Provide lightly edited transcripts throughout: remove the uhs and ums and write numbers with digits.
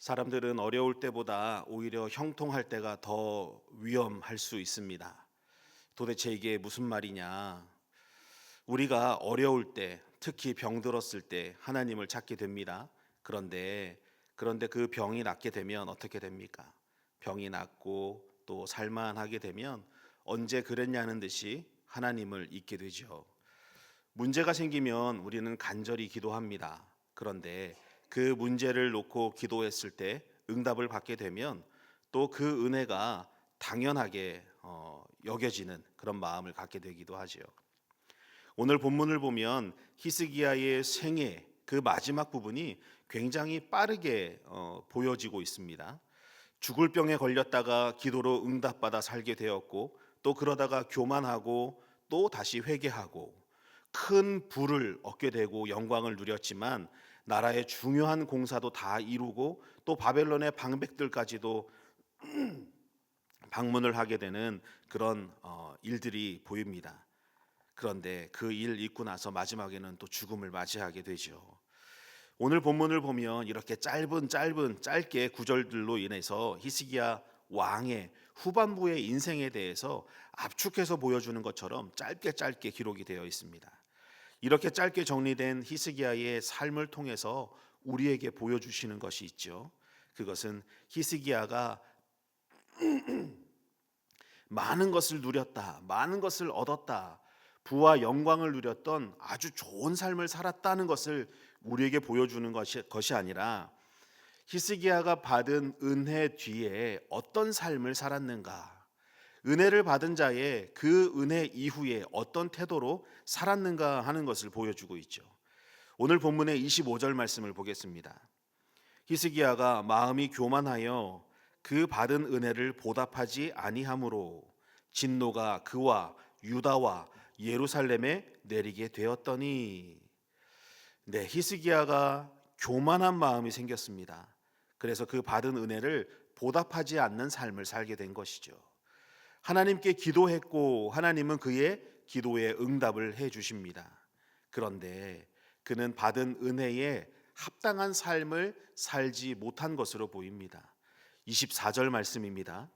사람들은 어려울 때보다 오히려 형통할 때가 더 위험할 수 있습니다. 도대체 이게 무슨 말이냐? 우리가 어려울 때, 특히 병들었을 때 하나님을 찾게 됩니다. 그런데 그 병이 낫게 되면 어떻게 됩니까? 병이 낫고 또 살만하게 되면 언제 그랬냐는 듯이 하나님을 잊게 되죠. 문제가 생기면 우리는 간절히 기도합니다. 그런데 그 문제를 놓고 기도했을 때 응답을 받게 되면 또 그 은혜가 당연하게 여겨지는 그런 마음을 갖게 되기도 하지요. 오늘 본문을 보면 히스기야의 생애 그 마지막 부분이 굉장히 빠르게 보여지고 있습니다. 죽을 병에 걸렸다가 기도로 응답받아 살게 되었고 또 그러다가 교만하고 또 다시 회개하고 큰 부를 얻게 되고 영광을 누렸지만 나라의 중요한 공사도 다 이루고 또 바벨론의 방백들까지도 방문을 하게 되는 그런 일들이 보입니다. 그런데 그 일 있고 나서 마지막에는 또 죽음을 맞이하게 되죠. 오늘 본문을 보면 이렇게 짧게 구절들로 인해서 히스기야 왕의 후반부의 인생에 대해서 압축해서 보여주는 것처럼 짧게 기록이 되어 있습니다. 이렇게 짧게 정리된 히스기야의 삶을 통해서 우리에게 보여주시는 것이 있죠. 그것은 히스기야가 많은 것을 누렸다, 많은 것을 얻었다, 부와 영광을 누렸던 아주 좋은 삶을 살았다는 것을 우리에게 보여주는 것이 아니라 히스기야가 받은 은혜 뒤에 어떤 삶을 살았는가, 은혜를 받은 자의 그 은혜 이후에 어떤 태도로 살았는가 하는 것을 보여주고 있죠. 오늘 본문의 25절 말씀을 보겠습니다. 히스기야가 마음이 교만하여 그 받은 은혜를 보답하지 아니하므로 진노가 그와 유다와 예루살렘에 내리게 되었더니. 네, 히스기야가 교만한 마음이 생겼습니다. 그래서 그 받은 은혜를 보답하지 않는 삶을 살게 된 것이죠. 하나님께 기도했고 하나님은 그의 기도에 응답을 해 주십니다. 그런데 그는 받은 은혜에 합당한 삶을 살지 못한 것으로 보입니다. 24절 말씀입니다.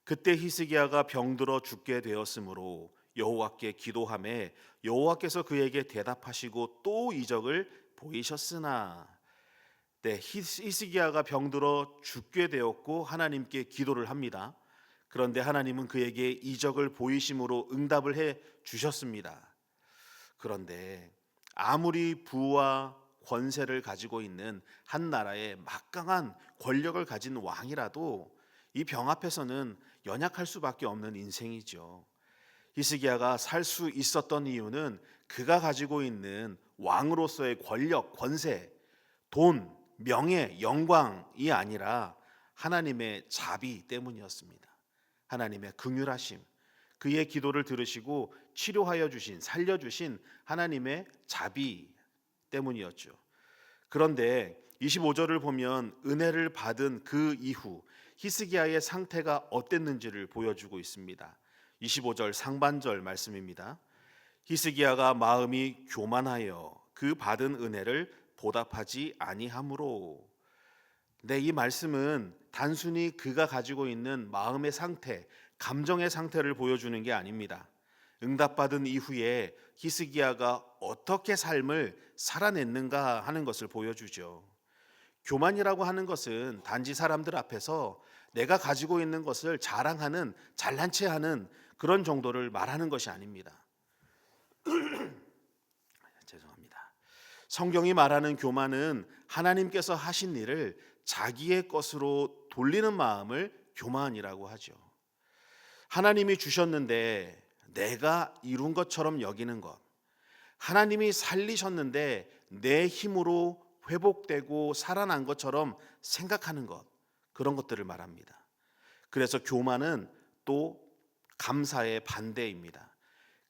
그때 히스기야가 병들어 죽게 되었으므로 여호와께 기도하매 여호와께서 그에게 대답하시고 또 이적을 보이셨으나. 네, 히스기야가 병들어 죽게 되었고 하나님께 기도를 합니다. 그런데 하나님은 그에게 이적을 보이심으로 응답을 해 주셨습니다. 그런데 아무리 부와 권세를 가지고 있는 한 나라의 막강한 권력을 가진 왕이라도 이 병 앞에서는 연약할 수밖에 없는 인생이죠. 히스기야가 살 수 있었던 이유는 그가 가지고 있는 왕으로서의 권력, 권세, 돈, 명예, 영광이 아니라 하나님의 자비 때문이었습니다. 하나님의 긍휼하심, 그의 기도를 들으시고 치료하여 주신, 살려주신 하나님의 자비 때문이었죠. 그런데 25절을 보면 은혜를 받은 그 이후 히스기야의 상태가 어땠는지를 보여주고 있습니다. 25절 상반절 말씀입니다. 히스기야가 마음이 교만하여 그 받은 은혜를 보답하지 아니하므로. 네, 이 말씀은 단순히 그가 가지고 있는 마음의 상태, 감정의 상태를 보여주는 게 아닙니다. 응답받은 이후에 히스기야가 어떻게 삶을 살아냈는가 하는 것을 보여주죠. 교만이라고 하는 것은 단지 사람들 앞에서 내가 가지고 있는 것을 자랑하는, 잘난 체하는 그런 정도를 말하는 것이 아닙니다. 죄송합니다. 성경이 말하는 교만은 하나님께서 하신 일을 자기의 것으로 돌리는 마음을 교만이라고 하죠. 하나님이 주셨는데 내가 이룬 것처럼 여기는 것, 하나님이 살리셨는데 내 힘으로 회복되고 살아난 것처럼 생각하는 것, 그런 것들을 말합니다. 그래서 교만은 또 감사의 반대입니다.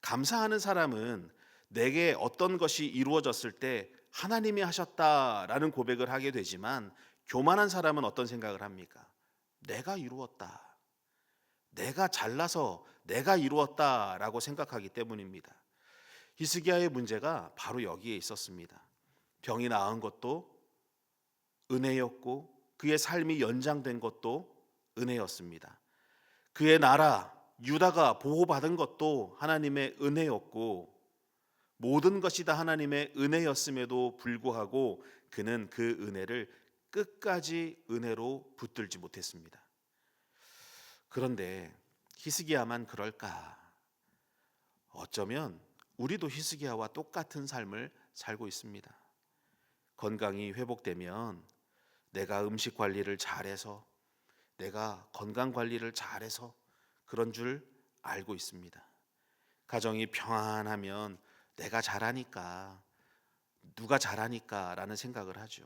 감사하는 사람은 내게 어떤 것이 이루어졌을 때 하나님이 하셨다라는 고백을 하게 되지만, 교만한 사람은 어떤 생각을 합니까? 내가 이루었다, 내가 잘나서 내가 이루었다라고 생각하기 때문입니다. 히스기야의 문제가 바로 여기에 있었습니다. 병이 나은 것도 은혜였고 그의 삶이 연장된 것도 은혜였습니다. 그의 나라 유다가 보호받은 것도 하나님의 은혜였고 모든 것이 다 하나님의 은혜였음에도 불구하고 그는 그 은혜를 끝까지 은혜로 붙들지 못했습니다. 그런데 히스기야만 그럴까? 어쩌면 우리도 히스기야와 똑같은 삶을 살고 있습니다. 건강이 회복되면 내가 음식 관리를 잘해서, 내가 건강 관리를 잘해서 그런 줄 알고 있습니다. 가정이 평안하면 내가 잘하니까, 누가 잘하니까 라는 생각을 하죠.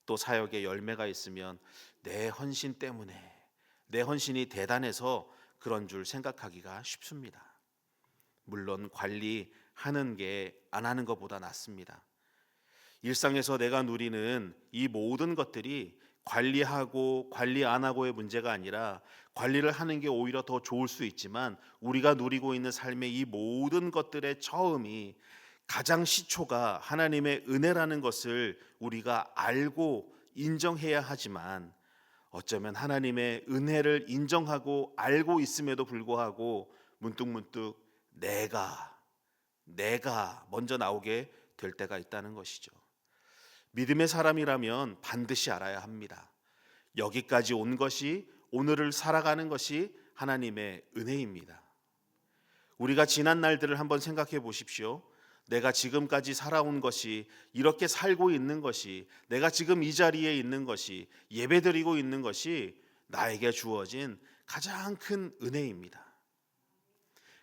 또 사역에 열매가 있으면 내 헌신 때문에, 내 헌신이 대단해서 그런 줄 생각하기가 쉽습니다. 물론 관리하는 게 안 하는 것보다 낫습니다. 일상에서 내가 누리는 이 모든 것들이 관리하고 관리 안 하고의 문제가 아니라 관리를 하는 게 오히려 더 좋을 수 있지만 우리가 누리고 있는 삶의 이 모든 것들의 처음이 가장 시초가 하나님의 은혜라는 것을 우리가 알고 인정해야 하지만 어쩌면 하나님의 은혜를 인정하고 알고 있음에도 불구하고 문득문득 내가 먼저 나오게 될 때가 있다는 것이죠. 믿음의 사람이라면 반드시 알아야 합니다. 여기까지 온 것이, 오늘을 살아가는 것이 하나님의 은혜입니다. 우리가 지난 날들을 한번 생각해 보십시오. 내가 지금까지 살아온 것이, 이렇게 살고 있는 것이, 내가 지금 이 자리에 있는 것이, 예배드리고 있는 것이 나에게 주어진 가장 큰 은혜입니다.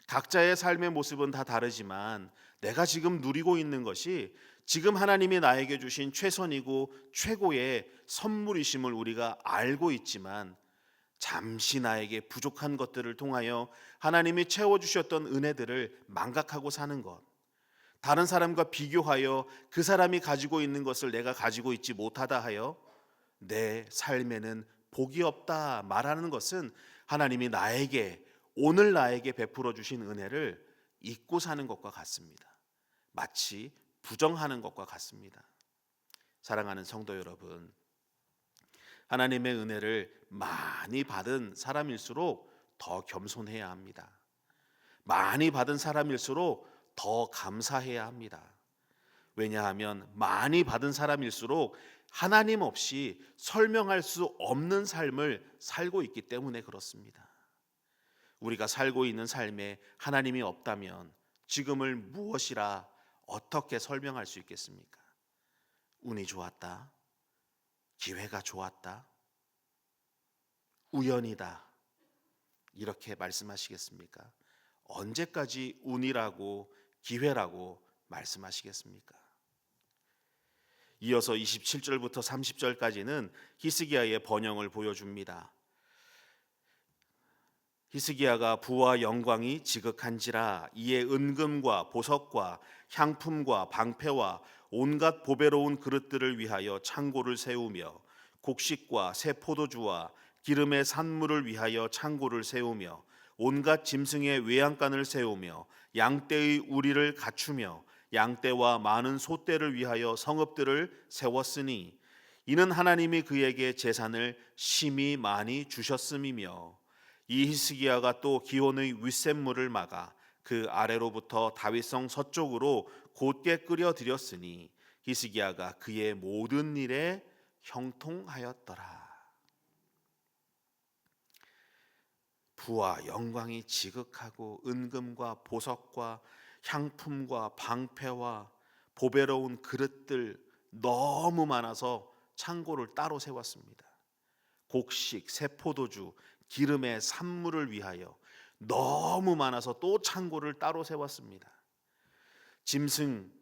각자의 삶의 모습은 다 다르지만 내가 지금 누리고 있는 것이 지금 하나님이 나에게 주신 최선이고 최고의 선물이심을 우리가 알고 있지만 잠시 나에게 부족한 것들을 통하여 하나님이 채워주셨던 은혜들을 망각하고 사는 것, 다른 사람과 비교하여 그 사람이 가지고 있는 것을 내가 가지고 있지 못하다 하여 내 삶에는 복이 없다 말하는 것은 하나님이 나에게, 오늘 나에게 베풀어 주신 은혜를 잊고 사는 것과 같습니다. 마치 부정하는 것과 같습니다. 사랑하는 성도 여러분, 하나님의 은혜를 많이 받은 사람일수록 더 겸손해야 합니다. 많이 받은 사람일수록 더 감사해야 합니다. 왜냐하면 많이 받은 사람일수록 하나님 없이 설명할 수 없는 삶을 살고 있기 때문에 그렇습니다. 우리가 살고 있는 삶에 하나님이 없다면 지금을 무엇이라 어떻게 설명할 수 있겠습니까? 운이 좋았다, 기회가 좋았다, 우연이다, 이렇게 말씀하시겠습니까? 언제까지 운이라고 기회라고 말씀하시겠습니까? 이어서 27절부터 30절까지는 히스기야의 번영을 보여줍니다. 히스기야가 부와 영광이 지극한지라 이에 은금과 보석과 향품과 방패와 온갖 보배로운 그릇들을 위하여 창고를 세우며 곡식과 새 포도주와 기름의 산물을 위하여 창고를 세우며 온갖 짐승의 외양간을 세우며 양떼의 우리를 갖추며 양떼와 많은 소떼를 위하여 성읍들을 세웠으니 이는 하나님이 그에게 재산을 심히 많이 주셨음이며 이 히스기야가 또 기온의 윗샘물을 막아 그 아래로부터 다윗성 서쪽으로 곧게 끌어들였으니 히스기야가 그의 모든 일에 형통하였더라. 부와 영광이 지극하고 은금과 보석과 향품과 방패와 보배로운 그릇들 너무 많아서 창고를 따로 세웠습니다. 곡식, 새 포도주, 기름의 산물을 위하여 너무 많아서 또 창고를 따로 세웠습니다. 짐승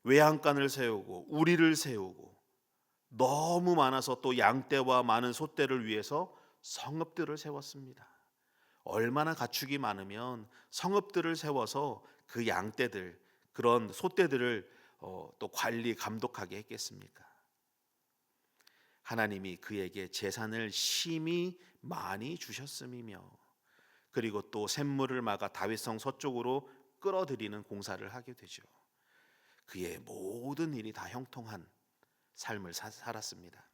외양간을 세우고 우리를 세우고 너무 많아서 또 양떼와 많은 소떼를 위해서 성읍들을 세웠습니다. 얼마나 가축이 많으면 성읍들을 세워서 그 양떼들, 그런 소떼들을 또 관리 감독하게 했겠습니까? 하나님이 그에게 재산을 심히 많이 주셨음이며 그리고 또 샘물을 막아 다윗성 서쪽으로 끌어들이는 공사를 하게 되죠. 그의 모든 일이 다 형통한 삶을 살았습니다.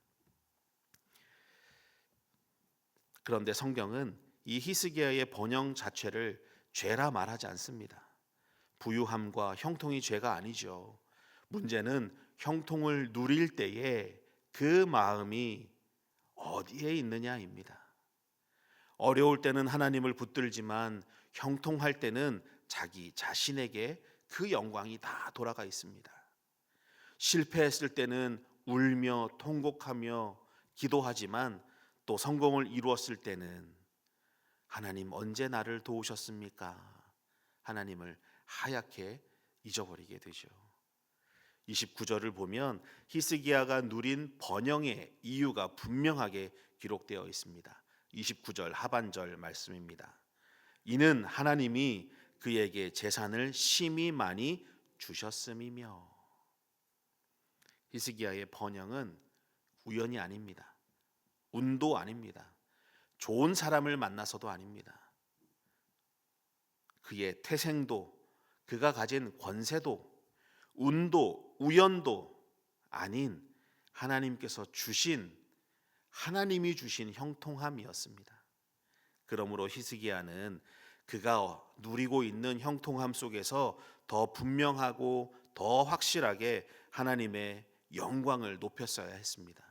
그런데 성경은 이 히스기야의 번영 자체를 죄라 말하지 않습니다. 부유함과 형통이 죄가 아니죠. 문제는 형통을 누릴 때에 그 마음이 어디에 있느냐입니다. 어려울 때는 하나님을 붙들지만 형통할 때는 자기 자신에게 그 영광이 다 돌아가 있습니다. 실패했을 때는 울며 통곡하며 기도하지만 또 성공을 이루었을 때는 하나님 언제 나를 도우셨습니까? 하나님을 하얗게 잊어버리게 되죠. 29절을 보면 히스기야가 누린 번영의 이유가 분명하게 기록되어 있습니다. 29절 하반절 말씀입니다. 이는 하나님이 그에게 재산을 심히 많이 주셨음이며. 히스기야의 번영은 우연이 아닙니다. 운도 아닙니다. 좋은 사람을 만나서도 아닙니다. 그의 태생도, 그가 가진 권세도, 운도, 우연도 아닌 하나님께서 주신, 하나님이 주신 형통함이었습니다. 그러므로 히스기야는 그가 누리고 있는 형통함 속에서 더 분명하고 더 확실하게 하나님의 영광을 높였어야 했습니다.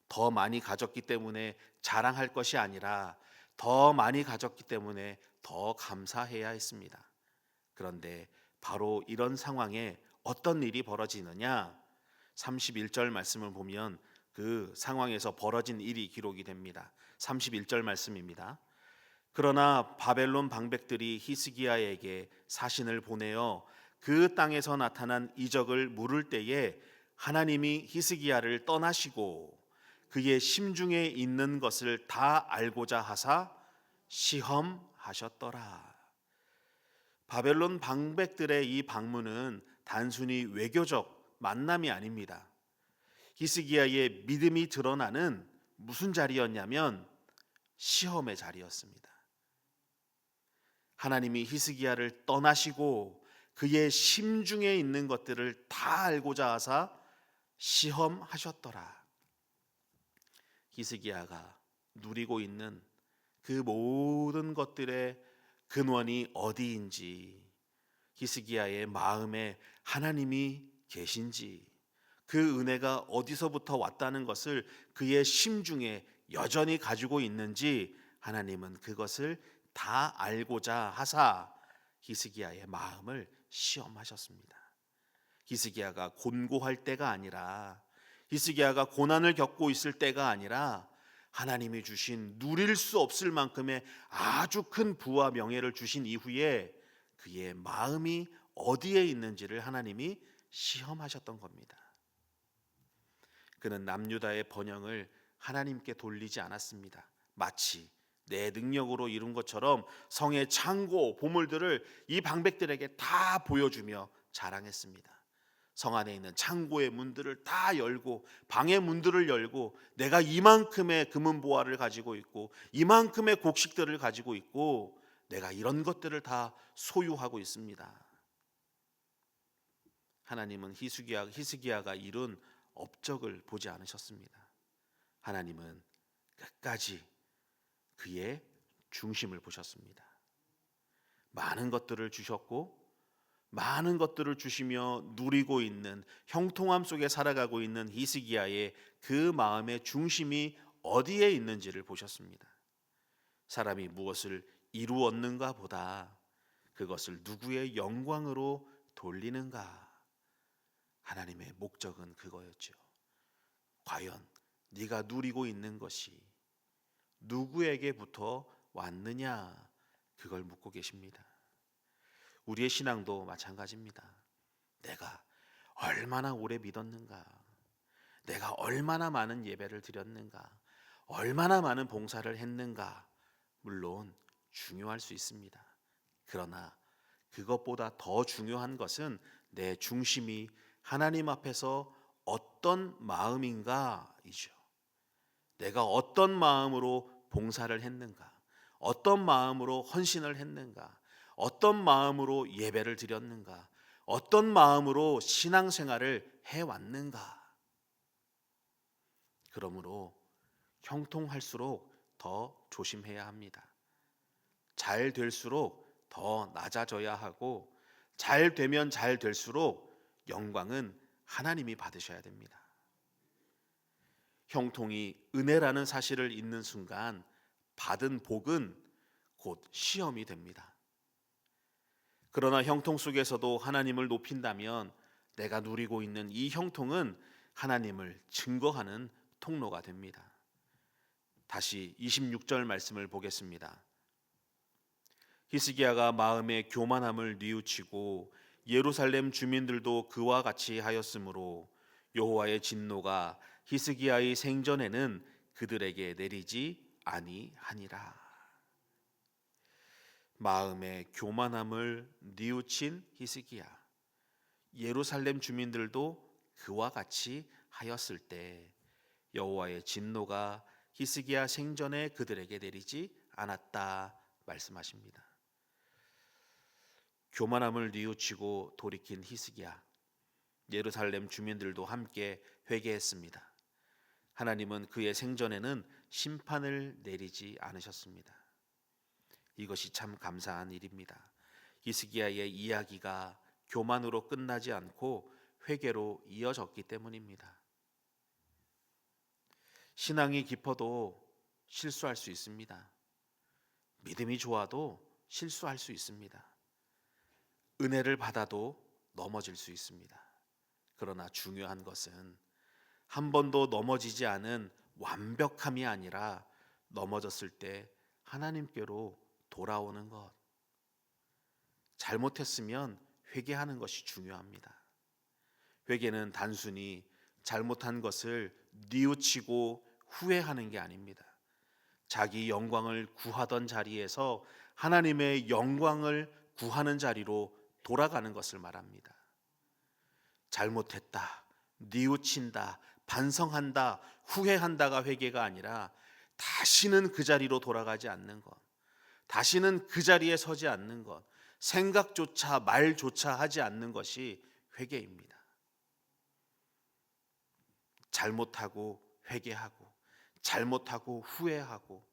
더 많이 가졌기 때문에 자랑할 것이 아니라 더 많이 가졌기 때문에 더 감사해야 했습니다. 그런데 바로 이런 상황에 어떤 일이 벌어지느냐? 31절 말씀을 보면 그 상황에서 벌어진 일이 기록이 됩니다. 31절 말씀입니다. 그러나 바벨론 방백들이 히스기야에게 사신을 보내어 그 땅에서 나타난 이적을 물을 때에 하나님이 히스기야를 떠나시고 그의 심중에 있는 것을 다 알고자 하사 시험하셨더라. 바벨론 방백들의 이 방문은 단순히 외교적 만남이 아닙니다. 히스기야의 믿음이 드러나는 무슨 자리였냐면 시험의 자리였습니다. 하나님이 히스기야를 떠나시고 그의 심중에 있는 것들을 다 알고자 하사 시험하셨더라. 히스기야가 누리고 있는 그 모든 것들의 근원이 어디인지, 히스기야의 마음에 하나님이 계신지, 그 은혜가 어디서부터 왔다는 것을 그의 심중에 여전히 가지고 있는지 하나님은 그것을 다 알고자 하사 히스기야의 마음을 시험하셨습니다. 히스기야가 곤고할 때가 아니라, 히스기야가 고난을 겪고 있을 때가 아니라 하나님이 주신 누릴 수 없을 만큼의 아주 큰 부와 명예를 주신 이후에 그의 마음이 어디에 있는지를 하나님이 시험하셨던 겁니다. 그는 남유다의 번영을 하나님께 돌리지 않았습니다. 마치 내 능력으로 이룬 것처럼 성의 창고 보물들을 이 방백들에게 다 보여주며 자랑했습니다. 성 안에 있는 창고의 문들을 다 열고 방의 문들을 열고 내가 이만큼의 금은 보화를 가지고 있고 이만큼의 곡식들을 가지고 있고 내가 이런 것들을 다 소유하고 있습니다. 하나님은 히스기야가 이룬 업적을 보지 않으셨습니다. 하나님은 끝까지 그의 중심을 보셨습니다. 많은 것들을 주셨고 많은 것들을 주시며 누리고 있는 형통함 속에 살아가고 있는 히스기야의 그 마음의 중심이 어디에 있는지를 보셨습니다. 사람이 무엇을 이루었는가 보다 그것을 누구의 영광으로 돌리는가. 하나님의 목적은 그거였죠. 과연 네가 누리고 있는 것이 누구에게부터 왔느냐, 그걸 묻고 계십니다. 우리의 신앙도 마찬가지입니다. 내가 얼마나 오래 믿었는가, 내가 얼마나 많은 예배를 드렸는가, 얼마나 많은 봉사를 했는가, 물론 중요할 수 있습니다. 그러나 그것보다 더 중요한 것은 내 중심이 하나님 앞에서 어떤 마음인가이죠. 내가 어떤 마음으로 봉사를 했는가, 어떤 마음으로 헌신을 했는가, 어떤 마음으로 예배를 드렸는가, 어떤 마음으로 신앙생활을 해왔는가. 그러므로 형통할수록 더 조심해야 합니다. 잘 될수록 더 낮아져야 하고, 잘 되면 잘 될수록 영광은 하나님이 받으셔야 됩니다. 형통이 은혜라는 사실을 잊는 순간 받은 복은 곧 시험이 됩니다. 그러나 형통 속에서도 하나님을 높인다면 내가 누리고 있는 이 형통은 하나님을 증거하는 통로가 됩니다. 다시 26절 말씀을 보겠습니다. 히스기야가 마음의 교만함을 뉘우치고 예루살렘 주민들도 그와 같이 하였으므로 여호와의 진노가 히스기야의 생전에는 그들에게 내리지 아니하니라. 마음의 교만함을 뉘우친 히스기야, 예루살렘 주민들도 그와 같이 하였을 때 여호와의 진노가 히스기야 생전에 그들에게 내리지 않았다 말씀하십니다. 교만함을 뉘우치고 돌이킨 히스기야, 예루살렘 주민들도 함께 회개했습니다. 하나님은 그의 생전에는 심판을 내리지 않으셨습니다. 이것이 참 감사한 일입니다. 히스기야의 이야기가 교만으로 끝나지 않고 회개로 이어졌기 때문입니다. 신앙이 깊어도 실수할 수 있습니다. 믿음이 좋아도 실수할 수 있습니다. 은혜를 받아도 넘어질 수 있습니다. 그러나 중요한 것은 한 번도 넘어지지 않은 완벽함이 아니라 넘어졌을 때 하나님께로 돌아오는 것. 잘못했으면 회개하는 것이 중요합니다. 회개는 단순히 잘못한 것을 뉘우치고 후회하는 게 아닙니다. 자기 영광을 구하던 자리에서 하나님의 영광을 구하는 자리로 돌아가는 것을 말합니다. 잘못했다, 뉘우친다, 반성한다, 후회한다가 회개가 아니라 다시는 그 자리로 돌아가지 않는 것, 다시는 그 자리에 서지 않는 것, 생각조차 말조차 하지 않는 것이 회개입니다. 잘못하고 회개하고, 잘못하고 후회하고,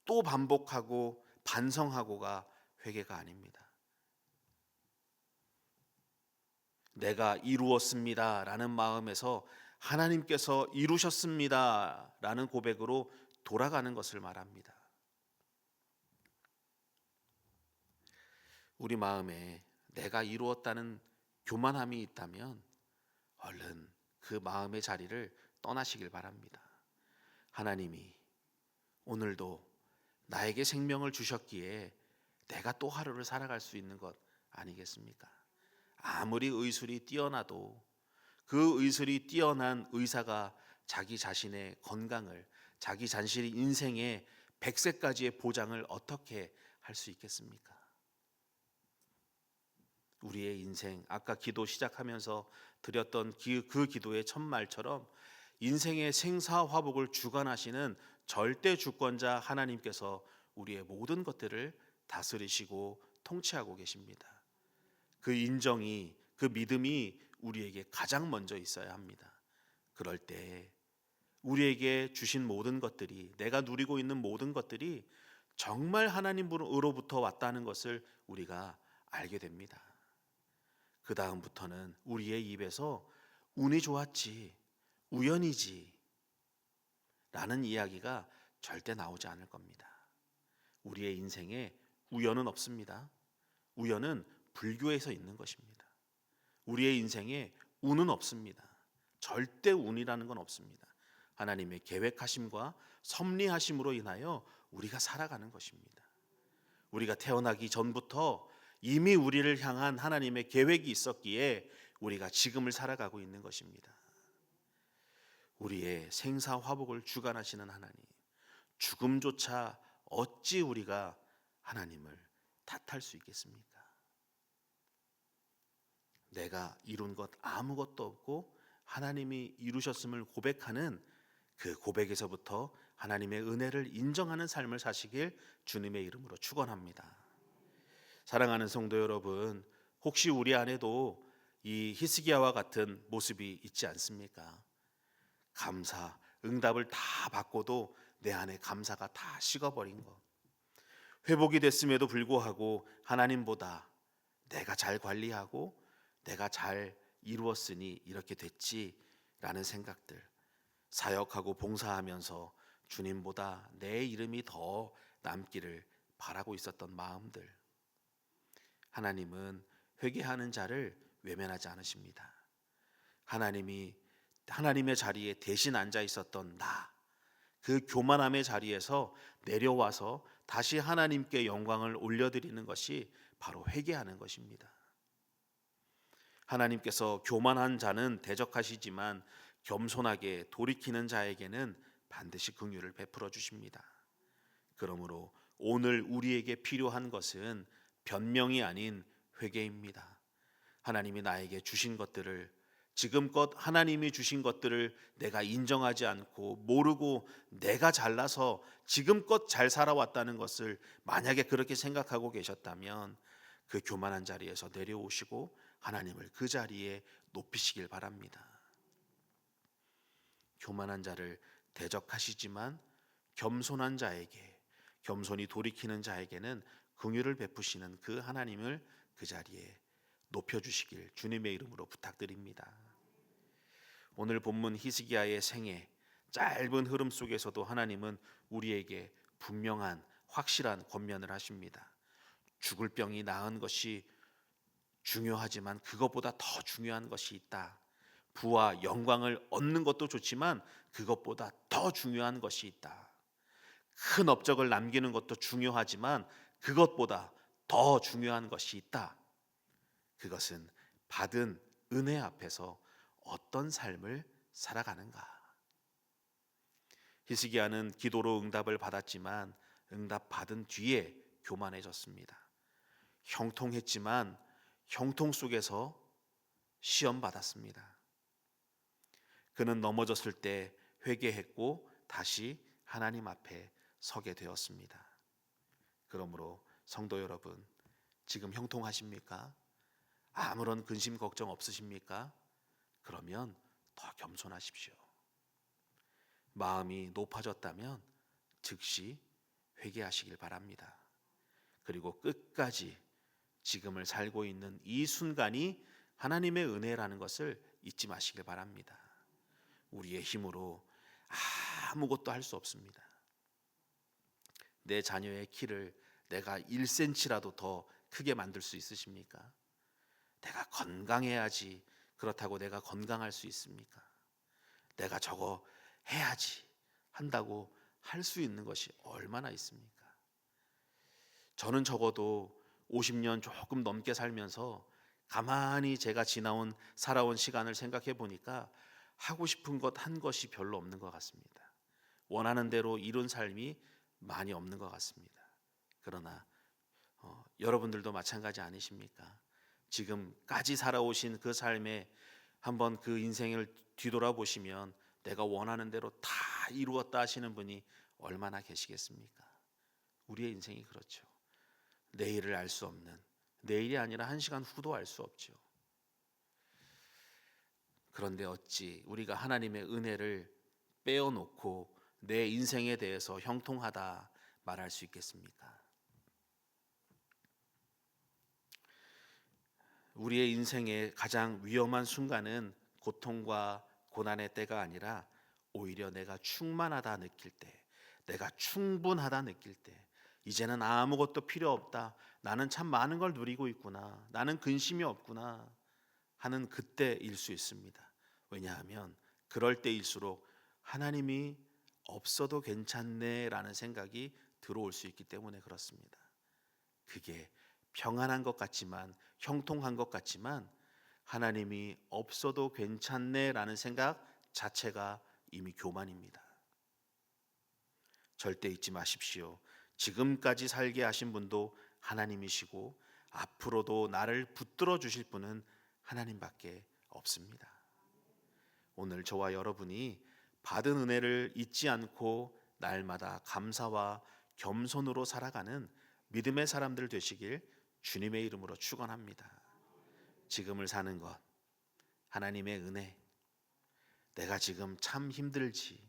또 반복하고 반성하고가 회개가 아닙니다. 내가 이루었습니다 라는 마음에서 하나님께서 이루셨습니다 라는 고백으로 돌아가는 것을 말합니다. 우리 마음에 내가 이루었다는 교만함이 있다면 얼른 그 마음의 자리를 떠나시길 바랍니다. 하나님이 오늘도 나에게 생명을 주셨기에 내가 또 하루를 살아갈 수 있는 것 아니겠습니까? 아무리 의술이 뛰어나도 그 의술이 뛰어난 의사가 자기 자신의 건강을, 자기 자신의 인생의 100세까지의 보장을 어떻게 할 수 있겠습니까? 우리의 인생, 아까 기도 시작하면서 드렸던 그 기도의 첫말처럼 인생의 생사화복을 주관하시는 절대 주권자 하나님께서 우리의 모든 것들을 다스리시고 통치하고 계십니다. 그 인정이, 그 믿음이 우리에게 가장 먼저 있어야 합니다. 그럴 때 우리에게 주신 모든 것들이, 내가 누리고 있는 모든 것들이 정말 하나님으로부터 왔다는 것을 우리가 알게 됩니다. 그 다음부터는 우리의 입에서 운이 좋았지, 우연이지 라는 이야기가 절대 나오지 않을 겁니다. 우리의 인생에 우연은 없습니다. 우연은 불교에서 있는 것입니다. 우리의 인생에 운은 없습니다. 절대 운이라는 건 없습니다. 하나님의 계획하심과 섭리하심으로 인하여 우리가 살아가는 것입니다. 우리가 태어나기 전부터 이미 우리를 향한 하나님의 계획이 있었기에 우리가 지금을 살아가고 있는 것입니다. 우리의 생사화복을 주관하시는 하나님, 죽음조차 어찌 우리가 하나님을 탓할 수 있겠습니까? 내가 이룬 것 아무것도 없고 하나님이 이루셨음을 고백하는 그 고백에서부터 하나님의 은혜를 인정하는 삶을 사시길 주님의 이름으로 축원합니다. 사랑하는 성도 여러분, 혹시 우리 안에도 이 히스기야와 같은 모습이 있지 않습니까? 감사, 응답을 다 받고도 내 안에 감사가 다 식어버린 것. 회복이 됐음에도 불구하고 하나님보다 내가 잘 관리하고 내가 잘 이루었으니 이렇게 됐지라는 생각들, 사역하고 봉사하면서 주님보다 내 이름이 더 남기를 바라고 있었던 마음들. 하나님은 회개하는 자를 외면하지 않으십니다. 하나님이 하나님의 자리에 대신 앉아 있었던 그 교만함의 자리에서 내려와서 다시 하나님께 영광을 올려드리는 것이 바로 회개하는 것입니다. 하나님께서 교만한 자는 대적하시지만 겸손하게 돌이키는 자에게는 반드시 긍휼을 베풀어 주십니다. 그러므로 오늘 우리에게 필요한 것은 변명이 아닌 회개입니다. 하나님이 나에게 주신 것들을, 지금껏 하나님이 주신 것들을 내가 인정하지 않고 모르고 내가 잘나서 지금껏 잘 살아왔다는 것을 만약에 그렇게 생각하고 계셨다면 그 교만한 자리에서 내려오시고 하나님을 그 자리에 높이시길 바랍니다. 교만한 자를 대적하시지만 겸손한 자에게, 겸손히 돌이키는 자에게는 긍휼을 베푸시는 그 하나님을 그 자리에 높여주시길 주님의 이름으로 부탁드립니다. 오늘 본문 히스기야의 생애, 짧은 흐름 속에서도 하나님은 우리에게 분명한 확실한 권면을 하십니다. 죽을 병이 나은 것이 중요하지만 그것보다 더 중요한 것이 있다. 부와 영광을 얻는 것도 좋지만 그것보다 더 중요한 것이 있다. 큰 업적을 남기는 것도 중요하지만 그것보다 더 중요한 것이 있다. 그것은 받은 은혜 앞에서 어떤 삶을 살아가는가. 히스기야는 기도로 응답을 받았지만 응답 받은 뒤에 교만해졌습니다. 형통했지만 형통 속에서 시험 받았습니다. 그는 넘어졌을 때 회개했고 다시 하나님 앞에 서게 되었습니다. 그러므로 성도 여러분, 지금 형통하십니까? 아무런 근심 걱정 없으십니까? 그러면 더 겸손하십시오. 마음이 높아졌다면 즉시 회개하시길 바랍니다. 그리고 끝까지 지금을 살고 있는 이 순간이 하나님의 은혜라는 것을 잊지 마시길 바랍니다. 우리의 힘으로 아무것도 할 수 없습니다. 내 자녀의 키를 내가 1cm라도 더 크게 만들 수 있으십니까? 내가 건강해야지 그렇다고 내가 건강할 수 있습니까? 내가 저거 해야지 한다고 할 수 있는 것이 얼마나 있습니까? 저는 적어도 50년 조금 넘게 살면서 가만히 제가 살아온 시간을 생각해 보니까 하고 싶은 것 한 것이 별로 없는 것 같습니다. 원하는 대로 이룬 삶이 많이 없는 것 같습니다. 그러나 여러분들도 마찬가지 아니십니까? 지금까지 살아오신 그 삶에 한번 그 인생을 뒤돌아보시면 내가 원하는 대로 다 이루었다 하시는 분이 얼마나 계시겠습니까? 우리의 인생이 그렇죠. 내일을 알 수 없는, 내일이 아니라 1시간 후도 알 수 없죠. 그런데 어찌 우리가 하나님의 은혜를 빼어놓고 내 인생에 대해서 형통하다 말할 수 있겠습니까? 우리의 인생의 가장 위험한 순간은 고통과 고난의 때가 아니라 오히려 내가 충만하다 느낄 때, 내가 충분하다 느낄 때, 이제는 아무것도 필요 없다, 나는 참 많은 걸 누리고 있구나, 나는 근심이 없구나 하는 그때일 수 있습니다. 왜냐하면 그럴 때일수록 하나님이 없어도 괜찮네 라는 생각이 들어올 수 있기 때문에 그렇습니다. 그게 평안한 것 같지만, 형통한 것 같지만 하나님이 없어도 괜찮네 라는 생각 자체가 이미 교만입니다. 절대 잊지 마십시오. 지금까지 살게 하신 분도 하나님이시고 앞으로도 나를 붙들어 주실 분은 하나님밖에 없습니다. 오늘 저와 여러분이 받은 은혜를 잊지 않고 날마다 감사와 겸손으로 살아가는 믿음의 사람들 되시길 주님의 이름으로 축원합니다. 지금을 사는 것, 하나님의 은혜, 내가 지금 참 힘들지,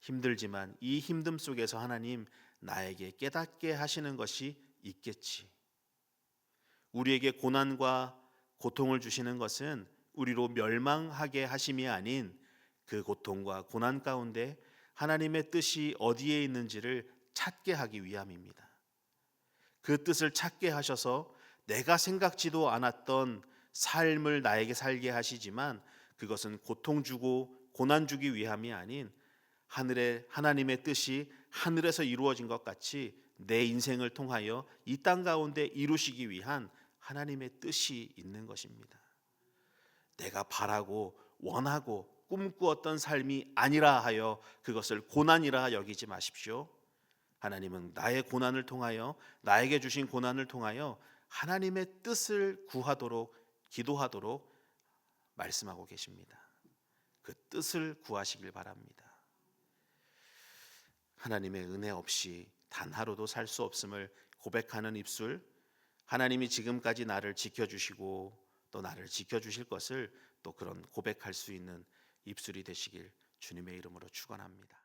힘들지만 이 힘듦 속에서 하나님 나에게 깨닫게 하시는 것이 있겠지. 우리에게 고난과 고통을 주시는 것은 우리로 멸망하게 하심이 아닌 그 고통과 고난 가운데 하나님의 뜻이 어디에 있는지를 찾게 하기 위함입니다. 그 뜻을 찾게 하셔서 내가 생각지도 않았던 삶을 나에게 살게 하시지만 그것은 고통 주고 고난 주기 위함이 아닌 하늘의 하나님의 뜻이 하늘에서 이루어진 것 같이 내 인생을 통하여 이 땅 가운데 이루시기 위한 하나님의 뜻이 있는 것입니다. 내가 바라고 원하고 꿈꾸었던 삶이 아니라 하여 그것을 고난이라 여기지 마십시오. 하나님은 나의 고난을 통하여 나에게 주신 고난을 통하여 하나님의 뜻을 구하도록 기도하도록 말씀하고 계십니다. 그 뜻을 구하시길 바랍니다. 하나님의 은혜 없이 단 하루도 살 수 없음을 고백하는 입술, 하나님이 지금까지 나를 지켜주시고 또 나를 지켜주실 것을 또 그런 고백할 수 있는 입술이 되시길 주님의 이름으로 축원합니다.